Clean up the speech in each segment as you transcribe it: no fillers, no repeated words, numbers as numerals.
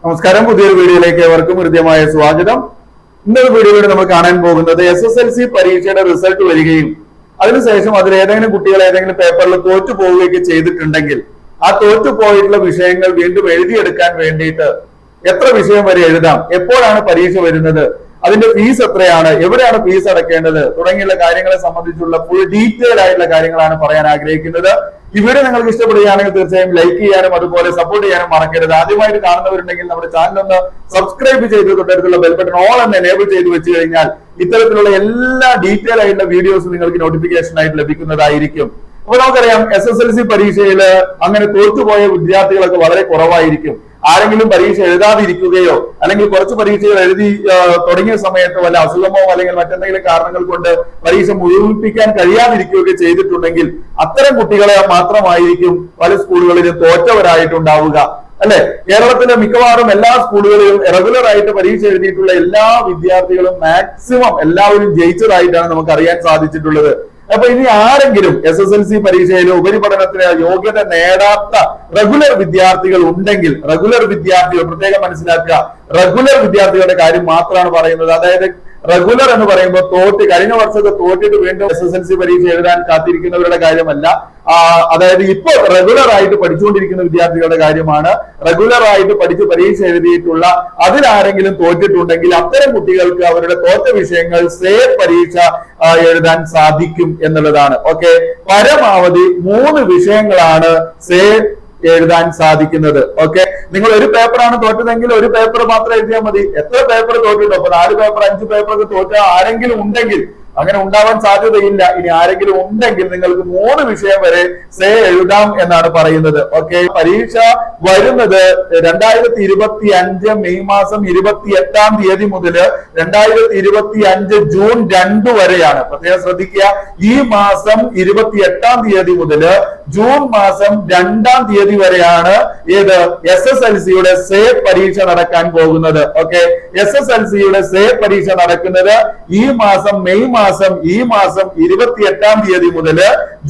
നമസ്കാരം. പുതിയൊരു വീഡിയോയിലേക്ക് ഏവർക്കും ഹൃദ്യമായ സ്വാഗതം. ഇന്നത്തെ വീഡിയോയിൽ നമ്മൾ കാണാൻ പോകുന്നത് SSLC പരീക്ഷയുടെ റിസൾട്ട് വരികയും അതിനുശേഷം അതിൽ ഏതെങ്കിലും കുട്ടികൾ ഏതെങ്കിലും പേപ്പറിൽ തോറ്റു പോവുകയൊക്കെ ചെയ്തിട്ടുണ്ടെങ്കിൽ ആ തോറ്റു പോയിട്ടുള്ള വിഷയങ്ങൾ വീണ്ടും എഴുതിയെടുക്കാൻ വേണ്ടിയിട്ട് എത്ര വിഷയം വരെ എഴുതാം, എപ്പോഴാണ് പരീക്ഷ വരുന്നത്, അതിന്റെ ഫീസ് എത്രയാണ്, എവിടെയാണ് ഫീസ് അടക്കേണ്ടത് തുടങ്ങിയുള്ള കാര്യങ്ങളെ സംബന്ധിച്ചുള്ള ഫുൾ ഡീറ്റെയിൽ ആയിട്ടുള്ള കാര്യങ്ങളാണ് പറയാൻ ആഗ്രഹിക്കുന്നത്. ഈ വീഡിയോ നിങ്ങൾക്ക് ഇഷ്ടപ്പെടുകയാണെങ്കിൽ തീർച്ചയായും ലൈക്ക് ചെയ്യാനും അതുപോലെ സപ്പോർട്ട് ചെയ്യാനും മറക്കരുത്. ആദ്യമായിട്ട് കാണുന്നവരുണ്ടെങ്കിൽ നമ്മുടെ ചാനൽ ഒന്ന് സബ്സ്ക്രൈബ് ചെയ്ത് തൊട്ടടുത്തുള്ള ബെൽ ബട്ടൺ ഓൾ എന്ന് എനേബിൾ ചെയ്ത് വെച്ച് കഴിഞ്ഞാൽ ഇത്തരത്തിലുള്ള എല്ലാ ഡീറ്റെയിൽ ആയിട്ടുള്ള വീഡിയോസ് നിങ്ങൾക്ക് നോട്ടിഫിക്കേഷൻ ആയിട്ട് ലഭിക്കുന്നതായിരിക്കും. അപ്പൊ നമുക്കറിയാം SSLC പരീക്ഷയിൽ അങ്ങനെ തോറ്റുപോയ വിദ്യാർത്ഥികളൊക്കെ വളരെ കുറവായിരിക്കും. ആരെങ്കിലും പരീക്ഷ എഴുതാതിരിക്കുകയോ അല്ലെങ്കിൽ കുറച്ച് പരീക്ഷകൾ എഴുതി തുടങ്ങിയ സമയത്ത് വല്ല അസുഖമോ അല്ലെങ്കിൽ മറ്റെന്തെങ്കിലും കാരണങ്ങൾ കൊണ്ട് പരീക്ഷ മുഴുമിപ്പിക്കാൻ കഴിയാതിരിക്കുകയൊക്കെ ചെയ്തിട്ടുണ്ടെങ്കിൽ അത്തരം കുട്ടികളെ മാത്രമായിരിക്കും പല സ്കൂളുകളിലും തോറ്റവരായിട്ടുണ്ടാവുക. അല്ലെ, കേരളത്തിലെ മിക്കവാറും എല്ലാ സ്കൂളുകളിലും റെഗുലർ ആയിട്ട് പരീക്ഷ എഴുതിയിട്ടുള്ള എല്ലാ വിദ്യാർത്ഥികളും മാക്സിമം എല്ലാവരും ജയിച്ചതായിട്ടാണ് നമുക്ക് അറിയാൻ സാധിച്ചിട്ടുള്ളത്. അപ്പൊ ഇനി ആരെങ്കിലും SSLC പരീക്ഷയിൽ ഉപരിപഠനത്തിന് യോഗ്യത നേടാത്ത റെഗുലർ വിദ്യാർത്ഥികൾ ഉണ്ടെങ്കിൽ, റെഗുലർ വിദ്യാർത്ഥികൾ പ്രത്യേകം മനസ്സിലാക്കുക, റെഗുലർ വിദ്യാർത്ഥികളുടെ കാര്യം മാത്രമാണ് പറയുന്നത്. അതായത് റെഗുലർ എന്ന് പറയുമ്പോൾ കഴിഞ്ഞ വർഷത്തെ തോറ്റിട്ട് വീണ്ടും SSLC പരീക്ഷ എഴുതാൻ കാത്തിരിക്കുന്നവരുടെ കാര്യമല്ല. അതായത് ഇപ്പൊ റെഗുലർ ആയിട്ട് പഠിച്ചുകൊണ്ടിരിക്കുന്ന വിദ്യാർത്ഥികളുടെ കാര്യമാണ്. റെഗുലർ ആയിട്ട് പഠിച്ച് പരീക്ഷ എഴുതിയിട്ടുള്ള അതിലാരെങ്കിലും തോറ്റിട്ടുണ്ടെങ്കിൽ അത്തരം കുട്ടികൾക്ക് അവരുടെ തോറ്റ വിഷയങ്ങൾ സേവ് പരീക്ഷ എഴുതാൻ സാധിക്കും എന്നുള്ളതാണ്. ഓക്കെ, പരമാവധി 3 വിഷയങ്ങളാണ് സേവ് എഴുതാൻ സാധിക്കുന്നത്. ഓക്കെ, നിങ്ങൾ ഒരു പേപ്പറാണ് തോറ്റതെങ്കിൽ ഒരു പേപ്പർ മാത്രം എഴുതിയാൽ മതി. എത്ര പേപ്പർ തോറ്റിട്ടോ, അപ്പൊ 4 പേപ്പർ 5 പേപ്പറൊക്കെ തോറ്റ ആരെങ്കിലും ഉണ്ടെങ്കിൽ, അങ്ങനെ ഉണ്ടാവാൻ സാധ്യതയില്ല, ഇനി ആരെങ്കിലും ഉണ്ടെങ്കിൽ നിങ്ങൾക്ക് 3 വിഷയം വരെ സേ എഴുതാം എന്നാണ് പറയുന്നത്. ഓക്കെ, പരീക്ഷ വരുന്നത് 2025 മെയ് മാസം 28-ാം തീയതി മുതൽ 2025 ജൂൺ 2 വരെയാണ്. പ്രത്യേകം ശ്രദ്ധിക്കുക, ഈ മാസം 28-ാം തീയതി മുതൽ ജൂൺ മാസം 2-ാം തീയതി വരെയാണ് ഏത് SSLCയുടെ സേ പരീക്ഷ നടക്കാൻ പോകുന്നത്. ഓക്കെ, SSLCയുടെ സേ പരീക്ഷ നടക്കുന്നത് ഈ മാസം ഈ മാസം 28-ാം തീയതി മുതൽ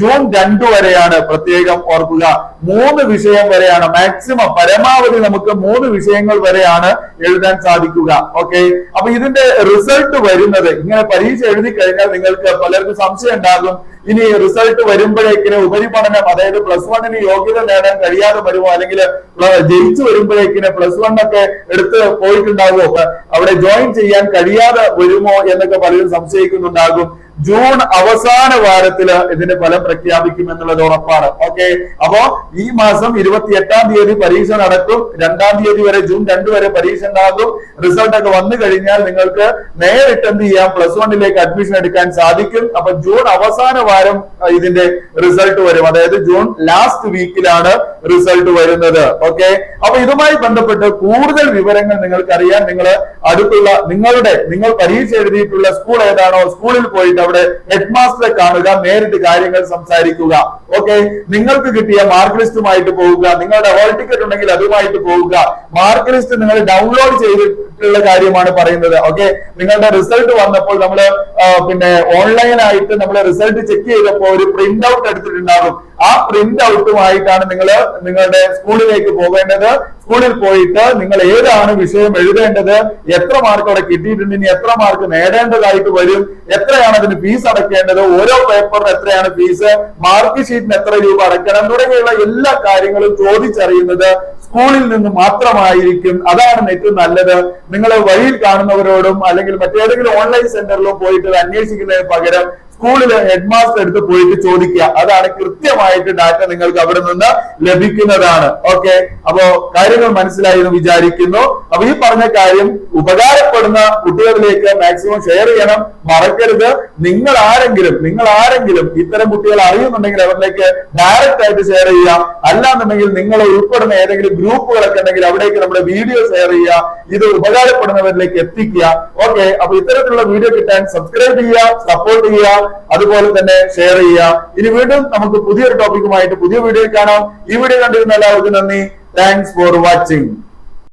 ജൂൺ 2 വരെയാണ്. പ്രത്യേകം ഓർക്കുക, 3 വിഷയം വരെയാണ് മാക്സിമം, പരമാവധി നമുക്ക് 3 വിഷയങ്ങൾ വരെയാണ് എഴുതാൻ സാധിക്കുക. ഓക്കെ, അപ്പൊ ഇതിന്റെ റിസൾട്ട് വരുന്നത്, ഇങ്ങനെ പരീക്ഷ എഴുതി കഴിഞ്ഞാൽ നിങ്ങൾക്ക് പലർക്കും സംശയം ഉണ്ടാകും, ഇനി റിസൾട്ട് വരുമ്പോഴേക്കിന് ഉപരിപഠനം, അതായത് +1 യോഗ്യത നേടാൻ കഴിയാതെ വരുമോ, അല്ലെങ്കിൽ ജയിച്ചു വരുമ്പോഴേക്കിന് +1 ഒക്കെ എടുത്ത് പോയിട്ടുണ്ടാകുമോ, അവിടെ ജോയിൻ ചെയ്യാൻ കഴിയാതെ വരുമോ എന്നൊക്കെ പലരും സംശയിക്കുന്നുണ്ടാകും. ജൂൺ അവസാന വാരത്തില് ഇതിന്റെ ഫലം പ്രഖ്യാപിക്കും എന്നുള്ളത് ഉറപ്പാണ്. ഓക്കെ, അപ്പോ ഈ മാസം 28-ാം തീയതി പരീക്ഷ നടക്കും. 2-ാം തീയതി വരെ, ജൂൺ 2 വരെ പരീക്ഷ ഉണ്ടാകും. റിസൾട്ട് ഒക്കെ വന്നു കഴിഞ്ഞാൽ നിങ്ങൾക്ക് നേരിട്ട് എന്ത് ചെയ്യാം, +1 അഡ്മിഷൻ എടുക്കാൻ സാധിക്കും. അപ്പൊ ജൂൺ അവസാന വാരം ഇതിന്റെ റിസൾട്ട് വരും. അതായത് ജൂൺ ലാസ്റ്റ് വീക്കിലാണ് റിസൾട്ട് വരുന്നത്. ഓക്കെ, അപ്പൊ ഇതുമായി ബന്ധപ്പെട്ട് കൂടുതൽ വിവരങ്ങൾ നിങ്ങൾക്കറിയാൻ നിങ്ങൾ അടുത്തുള്ള നിങ്ങൾ പരീക്ഷ എഴുതിയിട്ടുള്ള സ്കൂൾ ഏതാണോ, സ്കൂളിൽ പോയിട്ട് അവിടെ ഹെഡ് മാസ്റ്ററെ കാണുക, നേരിട്ട് കാര്യങ്ങൾ സംസാരിക്കുക. ഓക്കെ, നിങ്ങൾക്ക് കിട്ടിയ മാർക്ക് ലിസ്റ്റുമായിട്ട് പോവുക, നിങ്ങളുടെ ഹോൾ ടിക്കറ്റ് ഉണ്ടെങ്കിൽ അതുമായിട്ട് പോവുക. മാർക്ക് ലിസ്റ്റ് നിങ്ങൾ ഡൗൺലോഡ് ചെയ്തിട്ടുള്ള കാര്യമാണ് പറയുന്നത്. ഓക്കെ, നിങ്ങളുടെ റിസൾട്ട് വന്നപ്പോൾ നമ്മള് ഓൺലൈനായിട്ട് നമ്മൾ റിസൾട്ട് ചെക്ക് ചെയ്തപ്പോൾ ഒരു പ്രിന്റ് ഔട്ട് എടുത്തിട്ടുണ്ടാകും. ആ പ്രിന്റ് ഔട്ടുമായിട്ടാണ് നിങ്ങൾ നിങ്ങളുടെ സ്കൂളിലേക്ക് പോകേണ്ടത്. സ്കൂളിൽ പോയിട്ട് നിങ്ങൾ ഏതാണ് വിഷയം എഴുതേണ്ടത്, എത്ര മാർക്ക് അവിടെ കിട്ടിയിട്ടുണ്ട്, ഇനി എത്ര മാർക്ക് നേടേണ്ടതായിട്ട് വരും, എത്രയാണ് അതിന് ഫീസ് അടയ്ക്കേണ്ടത്, ഓരോ പേപ്പറിന് എത്രയാണ് ഫീസ്, മാർക്ക് ഷീറ്റിന് എത്ര രൂപ അടയ്ക്കണം തുടങ്ങിയുള്ള എല്ലാ കാര്യങ്ങളും ചോദിച്ചറിയുന്നത് സ്കൂളിൽ നിന്ന് മാത്രമായിരിക്കും. അതാണ് ഏറ്റവും നല്ലത്. നിങ്ങൾ വഴിയിൽ കാണുന്നവരോടും അല്ലെങ്കിൽ മറ്റേതെങ്കിലും ഓൺലൈൻ സെന്ററിലും പോയിട്ട് അന്വേഷിക്കുന്നതിന് പകരം സ്കൂളിലെ ഹെഡ് മാസ്റ്റർ എടുത്ത് പോയിട്ട് ചോദിക്കുക. അതാണ് കൃത്യമായിട്ട് ഡാറ്റ നിങ്ങൾക്ക് അവിടെ നിന്ന് ലഭിക്കുന്നതാണ്. ഓക്കെ, അപ്പോ കാര്യങ്ങൾ മനസ്സിലായി എന്ന് വിചാരിക്കുന്നു. അപ്പൊ ഈ പറഞ്ഞ കാര്യം ഉപകാരപ്പെടുന്ന കുട്ടികളിലേക്ക് മാക്സിമം ഷെയർ ചെയ്യണം, മറക്കരുത്. നിങ്ങൾ ആരെങ്കിലും ഇത്തരം കുട്ടികൾ അറിയുന്നുണ്ടെങ്കിൽ അവരിലേക്ക് ഡയറക്റ്റ് ആയിട്ട് ഷെയർ ചെയ്യുക. അല്ലാന്നുണ്ടെങ്കിൽ നിങ്ങൾ ഉൾപ്പെടുന്ന ഏതെങ്കിലും ഗ്രൂപ്പുകളൊക്കെ ഉണ്ടെങ്കിൽ അവിടേക്ക് നമ്മുടെ വീഡിയോ ഷെയർ ചെയ്യുക. ഇത് ഉപകാരപ്പെടുന്നവരിലേക്ക് എത്തിക്കുക. ഓക്കെ, അപ്പൊ ഇത്തരത്തിലുള്ള വീഡിയോ കിട്ടാൻ സബ്സ്ക്രൈബ് ചെയ്യുക, സപ്പോർട്ട് ചെയ്യുക, അതുപോലെ തന്നെ ഷെയർ ചെയ്യുക. ഇനി വീണ്ടും നമുക്ക് പുതിയൊരു ടോപ്പിക്കുമായിട്ട് പുതിയ വീഡിയോ കാണാം. ഈ വീഡിയോ കണ്ടിരുന്ന എല്ലാവർക്കും നന്ദി. Thanks for watching.